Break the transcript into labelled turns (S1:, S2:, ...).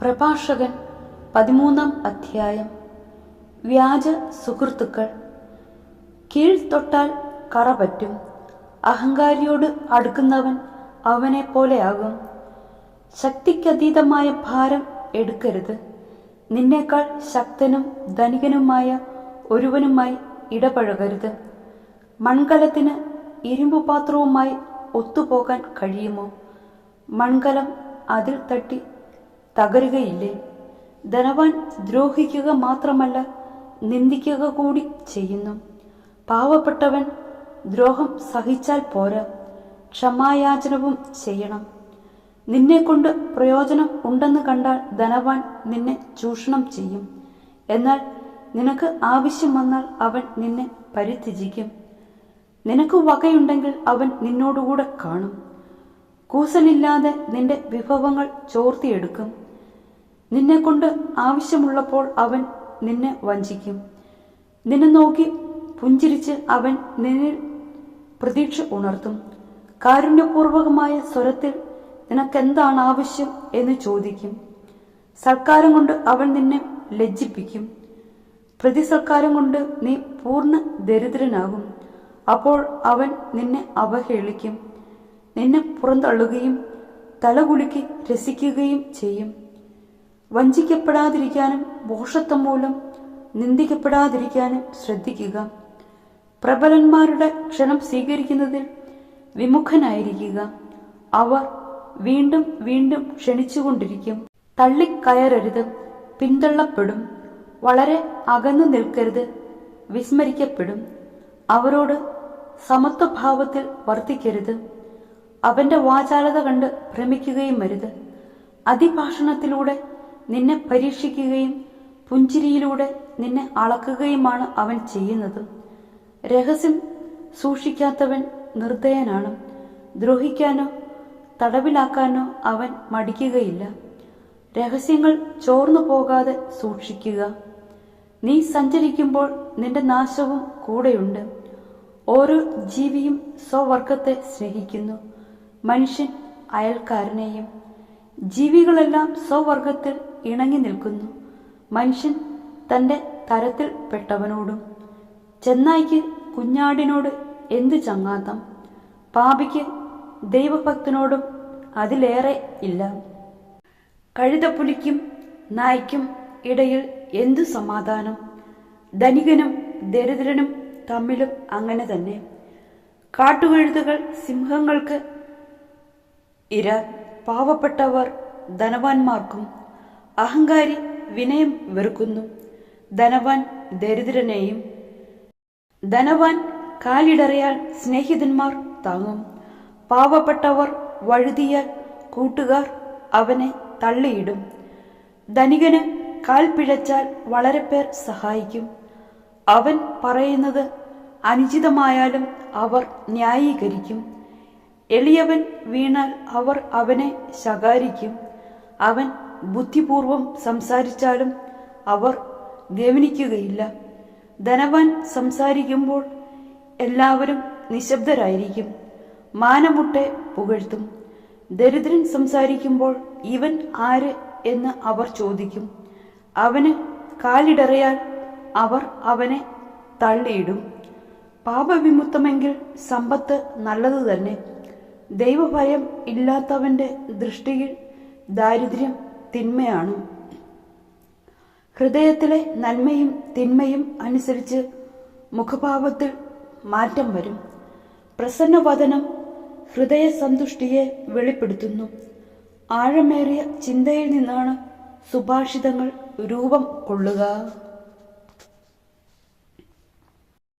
S1: പ്രഭാഷകൻ 13-ാം അധ്യായം. വ്യാജ സുഹൃത്തുക്കൾ. കീഴ് തൊട്ടാൽ കറ പറ്റും. അഹങ്കാരിയോട് അടുക്കുന്നവൻ അവനെ പോലെയാകും. ശക്തിക്കതീതമായ ഭാരം എടുക്കരുത്. നിന്നേക്കാൾ ശക്തനും ധനികനുമായ ഒരുവനുമായി ഇടപഴകരുത്. മൺകലത്തിന് ഇരുമ്പുപാത്രവുമായി ഒത്തുപോകാൻ കഴിയുമോ? മൺകലം അതിൽ തട്ടി തകരുകയില്ലേ? ധനവാൻ ദ്രോഹിക്കുക മാത്രമല്ല, നിന്ദിക്കുക കൂടി ചെയ്യുന്നു. പാവപ്പെട്ടവൻ ദ്രോഹം സഹിച്ചാൽ പോരാ, ക്ഷമായാചനവും ചെയ്യണം. നിന്നെക്കൊണ്ട് പ്രയോജനം ഉണ്ടെന്ന് കണ്ടാൽ ധനവാൻ നിന്നെ ചൂഷണം ചെയ്യും. എന്നാൽ നിനക്ക് ആവശ്യം വന്നാൽ അവൻ നിന്നെ പരിത്യജിക്കും. നിനക്ക് വകയുണ്ടെങ്കിൽ അവൻ നിന്നോടുകൂടെ കാണും. കൂസലില്ലാതെ നിന്റെ വിഭവങ്ങൾ ചോർത്തിയെടുക്കും. നിന്നെക്കൊണ്ട് ആവശ്യമുള്ളപ്പോൾ അവൻ നിന്നെ വഞ്ചിക്കും. നിന്നെ നോക്കി പുഞ്ചിരിച്ച് അവൻ നിന്നിൽ പ്രതീക്ഷ ഉണർത്തും. കാരുണ്യപൂർവകമായ സ്വരത്തിൽ നിനക്കെന്താണ് ആവശ്യം എന്ന് ചോദിക്കും. സൽക്കാരം കൊണ്ട് അവൻ നിന്നെ ലജ്ജിപ്പിക്കും. പ്രതിസൽക്കാരം കൊണ്ട് നീ പൂർണ്ണ ദരിദ്രനാകും. അപ്പോൾ അവൻ നിന്നെ അവഹേളിക്കും. നിന്നെ പുറന്തള്ളുകയും തലകുലുക്കി രസിക്കുകയും ചെയ്യും. വഞ്ചിക്കപ്പെടാതിരിക്കാനും ഭോഷത്വം മൂലം നിന്ദിക്കപ്പെടാതിരിക്കാനും ശ്രദ്ധിക്കുക. പ്രബലന്മാരുടെ ക്ഷണം സ്വീകരിക്കുന്നതിൽ വിമുഖനായിരിക്കുക. അവർ വീണ്ടും വീണ്ടും ക്ഷണിച്ചുകൊണ്ടിരിക്കും. തള്ളിക്കയറരുത്, പിന്തള്ളപ്പെടും. വളരെ അകന്നു നിൽക്കരുത്, വിസ്മരിക്കപ്പെടും. അവരോട് സമത്വഭാവത്തിൽ വർത്തിക്കരുത്. അവന്റെ വാചാലത കണ്ട് ഭ്രമിക്കുകയും അരുത്. അതിഭാഷണത്തിലൂടെ നിന്നെ പരീക്ഷിക്കുകയും പുഞ്ചിരിയിലൂടെ നിന്നെ അളക്കുകയുമാണ് അവൻ ചെയ്യുന്നത്. രഹസ്യം സൂക്ഷിക്കാത്തവൻ നിർദ്ദയനാണ്. ദ്രോഹിക്കാനോ തടവിലാക്കാനോ അവൻ മടിക്കുകയില്ല. രഹസ്യങ്ങൾ ചോർന്നു പോകാതെ സൂക്ഷിക്കുക. നീ സഞ്ചരിക്കുമ്പോൾ നിന്റെ നാശവും കൂടെയുണ്ട്. ഓരോ ജീവിയും സ്വവർഗത്തെ സ്നേഹിക്കുന്നു, മനുഷ്യൻ അയൽക്കാരനെയും. ജീവികളെല്ലാം സ്വവർഗത്തിൽ ഇണങ്ങി നിൽക്കുന്നു, മനുഷ്യൻ തന്റെ തരത്തിൽ പെട്ടവനോടും. ചെന്നായ്ക്ക് കുഞ്ഞാടിനോട് എന്ത് ചങ്ങാത്തം? പാപിക്ക് ദൈവഭക്തനോടും അതിലേറെ ഇല്ല. കഴുതപ്പുലിക്കും നായ്ക്കും ഇടയിൽ എന്തു സമാധാനം? ധനികനും ദരിദ്രനും തമ്മിലും അങ്ങനെ തന്നെ. കാട്ടുകഴുതകൾ സിംഹങ്ങൾക്ക് ഇര, പാവപ്പെട്ടവർ ധനവാന്മാർക്കും. അഹങ്കാരി വിനയം വെറുക്കുന്നു, ധനവാൻ ദരിദ്രനെയും. ധനവാൻ കാലിടറിയാൽ സ്നേഹിതന്മാർ താങ്ങും. പാവപ്പെട്ടവർ വഴുതിയാൽ കൂട്ടുകാർ അവനെ തള്ളിയിടും. ധനികന് കാൽ പിഴച്ചാൽ വളരെ പേർ സഹായിക്കും. അവൻ പറയുന്നത് അനുചിതമായാലും അവർ ന്യായീകരിക്കും. എളിയവൻ വീണാൽ അവർ അവനെ ശകാരിക്കും. അവൻ ബുദ്ധിപൂർവം സംസാരിച്ചാലും അവർ ഗവനിക്കുകയില്ല. ധനവാൻ സംസാരിക്കുമ്പോൾ എല്ലാവരും നിശബ്ദരായിരിക്കും, മാനമുട്ടെ പുകഴ്ത്തും. ദരിദ്രൻ സംസാരിക്കുമ്പോൾ ഇവൻ ആര് എന്ന് അവർ ചോദിക്കും. അവന് കാലിടറിയാൽ അവർ അവനെ തള്ളിയിടും. പാപവിമുക്തമെങ്കിൽ സമ്പത്ത് നല്ലതു തന്നെ. ദൈവഭയം ഇല്ലാത്തവന്റെ ദൃഷ്ടിയിൽ ദാരിദ്ര്യം തിന്മയാണ്. ഹൃദയത്തിലെ നന്മയും തിന്മയും അനുസരിച്ച് മുഖഭാവത്തിൽ മാറ്റം വരും. പ്രസന്നവദനം ഹൃദയസന്തുഷ്ടിയെ വെളിപ്പെടുത്തുന്നു. ആഴമേറിയ ചിന്തയിൽ നിന്നാണ് സുഭാഷിതങ്ങൾ രൂപം കൊള്ളുക.